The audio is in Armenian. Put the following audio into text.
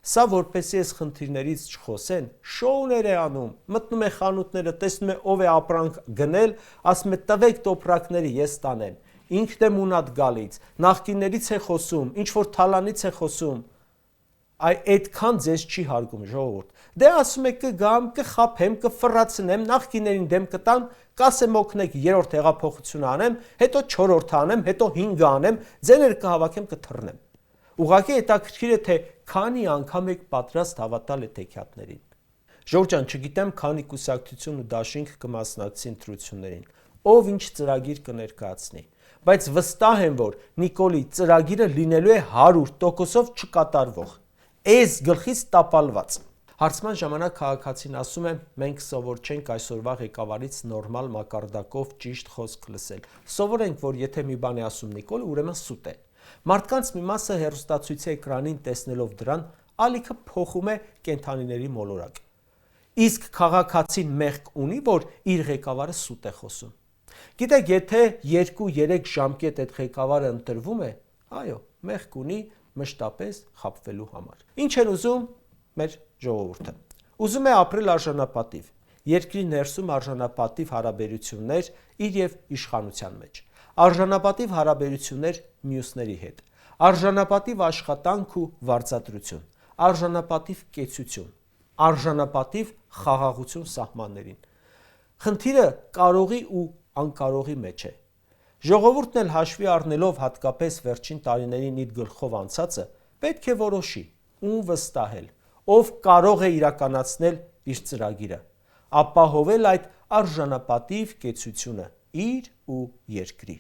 Սա որպեսզի այս խնդիրներից չխոսեն, շոուներ է անում, մտնում է խանութները, տեսնում է ով է ապրանք գնել, ասում է տվեք տոպրակների, ես տանեմ, ինքն է մունատ գալից, նախկիններից է խոսում, ինչ որ թալանից է խոսում, այդքան ձեզ չի հարգում ժողովուրդ, դե ասում է կգամ, կխաբեմ, կֆռացնեմ, նախկիներին դեմ կտամ, կասեմ օգնեք երրորդ հեղափոխությունը անեմ, հետո չորրորդը անեմ, հետո հինգը անեմ, ձեներ կհավաքեմ, կթռնեմ։ Ուղղակի հետաքրքիր է, թե քանի անգամ եք պատրաստ հավատալ այդ հեքիաթներին։ Ժողովուրդ ջան, չգիտեմ քանի կուսակցություն ու դաշինք կմասնակցի ընտրություններին, ով ինչ ծրագիր կներկայացնի, բայց վստահ եմ, որ Նիկոլի ծրագիրը լինելու է 100%-ով չկատարվող, էս գլխից տապալված։ Հարցման ժամանակ քաղաքացին ասում է, մենք սովոր չենք այսօրվա ղեկավարից նորմալ մակարդակով ճիշտ խոսք լսել։ Սովոր ենք, որ եթե մի բան է ասում Նիկոլը, ուրեմն սուտ է։ Մարդկանց մի մասը հեռուստացույցի էկրանին տեսնելով դրան, ալիքը փոխում է կենդանիների մոլորակ։ Իսկ քաղաքացին մեղք ունի, որ իր ղեկավարը սուտ է խոսում։ Գիտեք, եթե 2-3 ժամկետ այդ ղեկավարը ընտրվում է, այո, մեղք ունի մշտապես խաբվելու համար։ Ինչ են ուզում մեր ժողովուրդը։ Ուզում է ապրել արժանապատիվ, երկրի ներսում արժանապատիվ հարաբերություններ իր եւ իշխանության մեջ, արժանապատիվ հարաբերություններ մյուսների հետ, արժանապատիվ աշխատանք ու վարձատրություն, արժանապատիվ կեցություն, արժանապատիվ խաղաղություն սահմաններին։ Խնդիրը կարողի ու անկարողի մեջ է։ Ժողովուրդն էլ հաշվի առնելով հատկապես վերջին տարիներին իր գլխով անցածը, պետք է որոշի, ում վստահել, ով կարող է իրականացնել իր ծրագիրը, ապահովել այդ արժանապատիվ կեցությունը իր ու երկրի։